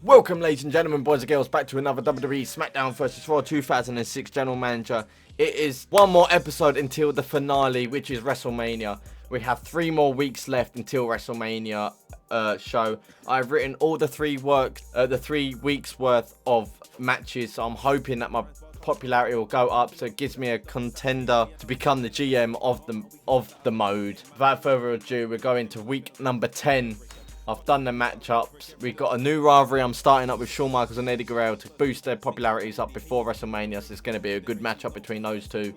Welcome, ladies and gentlemen, boys and girls, back to another WWE Smackdown vs. Raw 2006 General Manager. It is one more episode until the finale, which is Wrestlemania. We have 3 more weeks left until Wrestlemania show. I've written all the 3 weeks worth of matches, so I'm hoping that my popularity will go up, so it gives me a contender to become the GM of the mode. Without further ado, we're going to week number 10. I've done the matchups. We've got a new rivalry. I'm starting up with Shawn Michaels and Eddie Guerrero to boost their popularities up before WrestleMania. So it's going to be a good matchup between those two.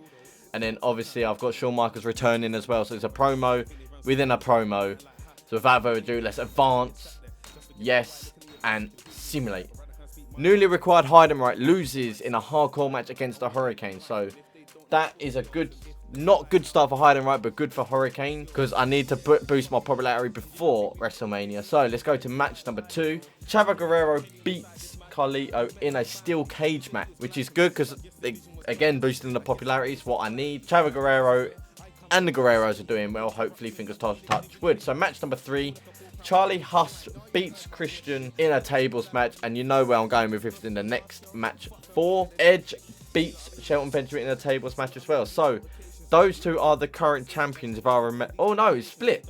And then obviously I've got Shawn Michaels returning as well. So it's a promo within a promo. So without further ado, let's advance. Yes, and simulate. Newly required Heidenreich loses in a hardcore match against the Hurricane. So that is a good... not good start for Heidenreich, but good for Hurricane, because I need to boost my popularity before WrestleMania. So let's go to match number 2. Chavo Guerrero beats Carlito in a steel cage match, which is good because, again, boosting the popularity is what I need. Chavo Guerrero and the Guerreros are doing well. Hopefully, fingers touch wood. So match number 3. Charlie Huss beats Christian in a tables match, and you know where I'm going with it in the next match 4. Edge beats Shelton Benjamin in a tables match as well. So those two are the current champions, if I remember. Oh no, it's split.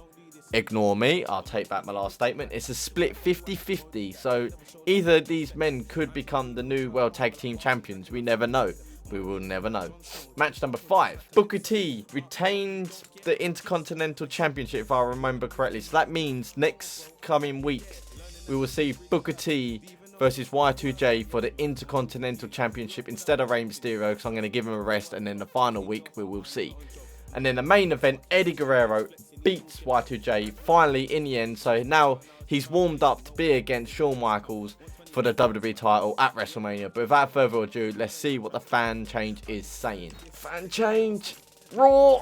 Ignore me. I'll take back my last statement. It's a split 50-50. So either of these men could become the new World Tag Team Champions. We never know. We will never know. Match number 5. Booker T retained the Intercontinental Championship, if I remember correctly. So that means next coming week, we will see Booker T versus Y2J for the Intercontinental Championship instead of Rey Mysterio, because I'm going to give him a rest, and then the final week we will see. And then the main event, Eddie Guerrero beats Y2J finally in the end, so now he's warmed up to be against Shawn Michaels for the WWE title at WrestleMania. But without further ado, let's see what the fan change is saying. Fan change, Raw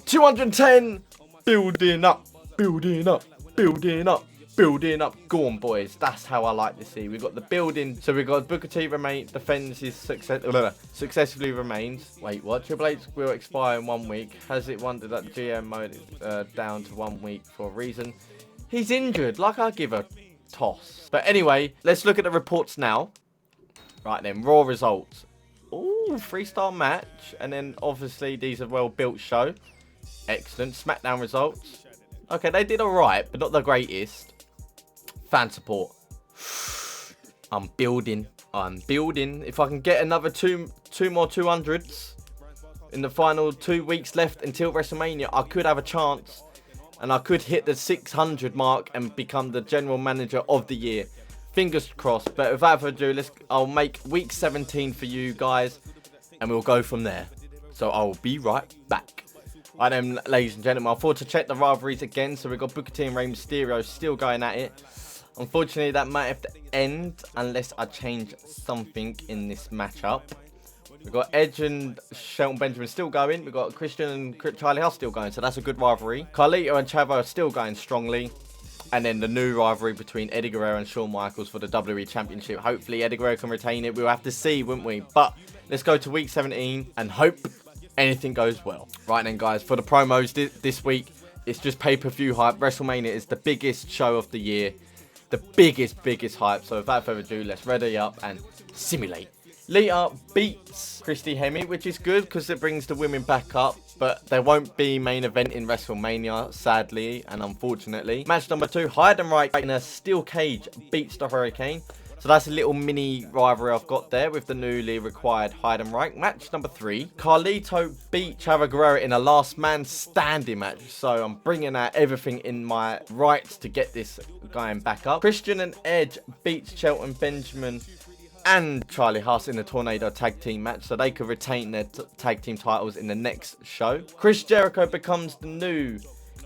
210, building up, building up, building up. Building up. Go on, boys. That's how I like to see. We've got the building. So we've got Booker T defends his successfully remains. Wait, what? Triple H will expire in 1 week. Has it wondered that the GM mode is down to 1 week for a reason? He's injured. Like, I give a toss. But anyway, let's look at the reports now. Right then, Raw results. Ooh, freestyle match. And then obviously these are well-built show. Excellent. SmackDown results. Okay, they did alright, but not the greatest. Fan support. I'm building. If I can get another two more 200s in the final 2 weeks left until WrestleMania, I could have a chance, and I could hit the 600 mark and become the general manager of the year. Fingers crossed. But without further ado, I'll make week 17 for you guys, and we'll go from there. So I'll be right back. Right then, ladies and gentlemen, I thought to check the rivalries again. So we've got Booker T and Rey Mysterio still going at it. Unfortunately, that might have to end unless I change something in this matchup. We've got Edge and Shelton Benjamin still going. We've got Christian and Charlie Huss still going, so that's a good rivalry. Carlito and Chavo are still going strongly. And then the new rivalry between Eddie Guerrero and Shawn Michaels for the WWE Championship. Hopefully, Eddie Guerrero can retain it. We'll have to see, won't we? But let's go to week 17 and hope anything goes well. Right then, guys, for the promos this week, it's just pay-per-view hype. WrestleMania is the biggest show of the year. The biggest hype. So without further ado, let's ready up and simulate. Lita beats Christy Hemme, which is good because it brings the women back up. But there won't be main event in WrestleMania, sadly and unfortunately. Match number 2, Heidenreich in a steel cage beats the Hurricane. So that's a little mini rivalry I've got there with the newly required Heidenreich. Match number 3, Carlito beat Chavo Guerrero in a last man standing match. So I'm bringing out everything in my rights to get this going back up. Christian and Edge beats Shelton Benjamin and Charlie Huss in the Tornado Tag Team match, so they could retain their tag team titles in the next show. Chris Jericho becomes the new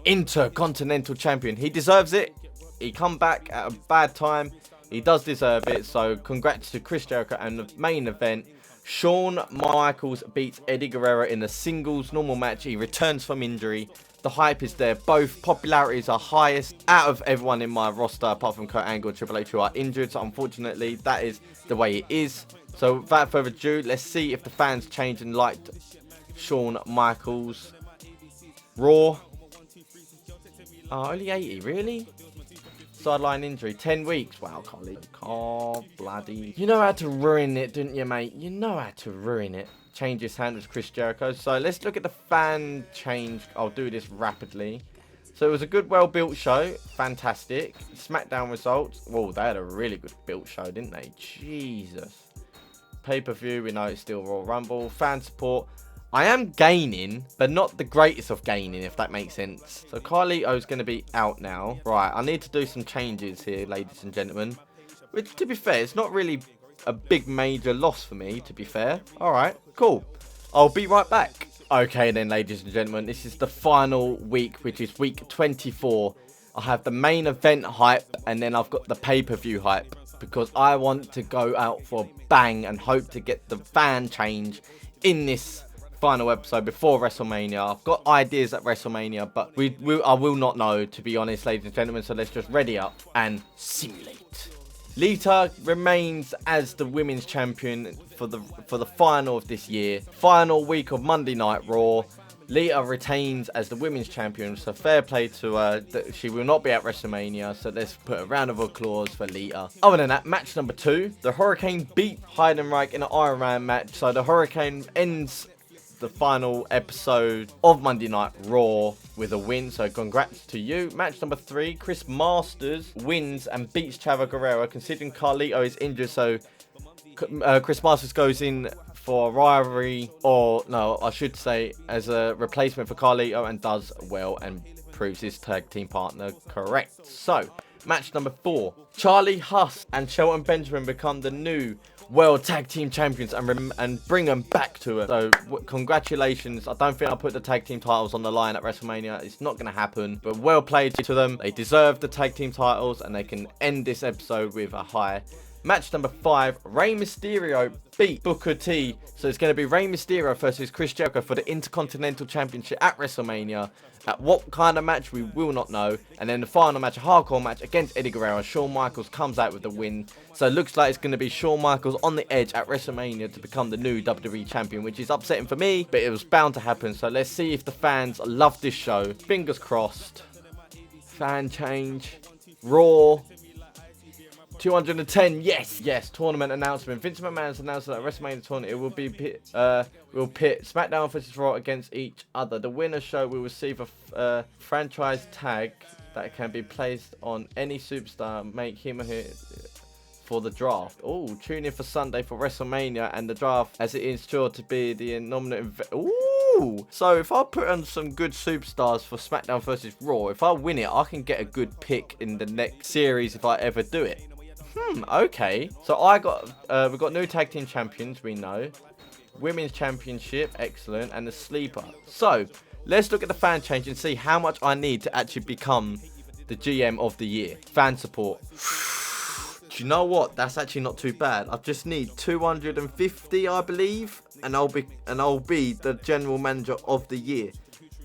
Intercontinental Champion. He deserves it. He come back at a bad time. He does deserve it, so congrats to Chris Jericho. And the main event, Shawn Michaels beats Eddie Guerrero in a singles normal match. He returns from injury. The hype is there. Both popularities are highest out of everyone in my roster, apart from Kurt Angle and Triple H, who are injured. So unfortunately, that is the way it is. So without further ado, let's see if the fans change and liked Shawn Michaels. Raw. Oh, only 80, really? Sideline injury, 10 weeks. Wow, Carly. Oh, bloody. You know how to ruin it, didn't you, mate? You know how to ruin it. Change his hand with Chris Jericho. So let's look at the fan change. I'll do this rapidly. So it was a good, well-built show. Fantastic. Smackdown results. Whoa, they had a really good built show, didn't they? Jesus. Pay-per-view, we know it's still Royal Rumble. Fan support. I am gaining, but not the greatest of gaining, if that makes sense. So Carlito's going to be out now. Right, I need to do some changes here, ladies and gentlemen. Which, to be fair, it's not really a big major loss for me, to be fair. Alright, cool. I'll be right back. Okay then, ladies and gentlemen, this is the final week, which is week 24. I have the main event hype, and then I've got the pay-per-view hype. Because I want to go out for a bang and hope to get the fan change in this final episode before WrestleMania. I've got ideas at WrestleMania, but I will not know, to be honest, ladies and gentlemen. So let's just ready up and simulate. Lita remains as the women's champion for the final of this year. Final week of Monday Night Raw. Lita retains as the women's champion, so fair play to her. She will not be at WrestleMania, so let's put a round of applause for Lita. Other than that, match number 2. The Hurricane beat Heidenreich in an Iron Man match, so the Hurricane ends the final episode of Monday Night Raw with a win, so congrats to you. Match number 3, Chris Masters wins and beats Chavo Guerrero, considering Carlito is injured, so Chris Masters goes in for a rivalry, or no, I should say as a replacement for Carlito, and does well and proves his tag team partner correct. So, match number 4, Charlie Huss and Shelton Benjamin become the new World Tag Team Champions and bring them back to her. So, congratulations. I don't think I'll put the tag team titles on the line at WrestleMania. It's not going to happen, but well played to them. They deserve the tag team titles, and they can end this episode with a high. Match number 5, Rey Mysterio beat Booker T. So it's going to be Rey Mysterio versus Chris Jericho for the Intercontinental Championship at WrestleMania. At what kind of match, we will not know. And then the final match, a hardcore match against Eddie Guerrero. Shawn Michaels comes out with the win. So it looks like it's going to be Shawn Michaels on the edge at WrestleMania to become the new WWE Champion, which is upsetting for me, but it was bound to happen. So let's see if the fans love this show. Fingers crossed. Fan change. Raw. 210, yes. Tournament announcement. Vince McMahon has announced that WrestleMania tournament, it will be will pit SmackDown versus Raw against each other. The winner show will receive a franchise tag that can be placed on any superstar. Make him or her for the draft. Oh, tune in for Sunday for WrestleMania and the draft, as it is sure to be the nominate. Ooh, so if I put on some good superstars for SmackDown versus Raw, if I win it, I can get a good pick in the next series if I ever do it. Okay. So we've got new tag team champions, we know. Women's championship, excellent. And the sleeper. So, let's look at the fan change and see how much I need to actually become the GM of the year. Fan support. Do you know what? That's actually not too bad. I just need 250, I believe. And I'll be the general manager of the year.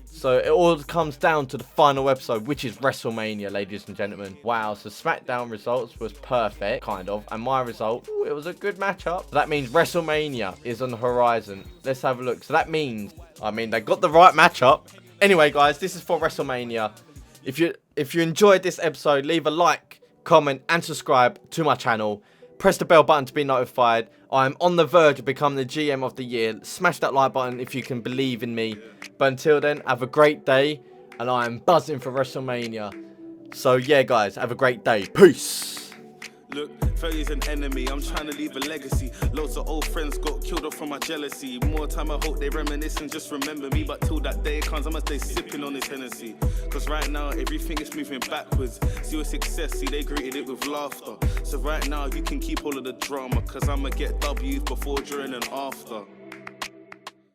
So it all comes down to the final episode, which is WrestleMania, ladies and gentlemen. Wow, so SmackDown results was perfect, kind of. And my result, ooh, it was a good matchup. So that means WrestleMania is on the horizon. Let's have a look. So that means, they got the right matchup. Anyway, guys, this is for WrestleMania. If you enjoyed this episode, leave a like, comment, and subscribe to my channel. Press the bell button to be notified. I'm on the verge of becoming the GM of the year. Smash that like button if you can believe in me. But until then, have a great day. And I am buzzing for WrestleMania. So yeah, guys, have a great day. Peace. Look, 30's an enemy, I'm trying to leave a legacy. Loads of old friends got killed off from my jealousy. More time I hope they reminisce and just remember me. But till that day comes, I'ma stay sipping on this Hennessy. Cause right now, everything is moving backwards. See your success, see they greeted it with laughter. So right now, you can keep all of the drama. Cause I'ma get W's before, during and after.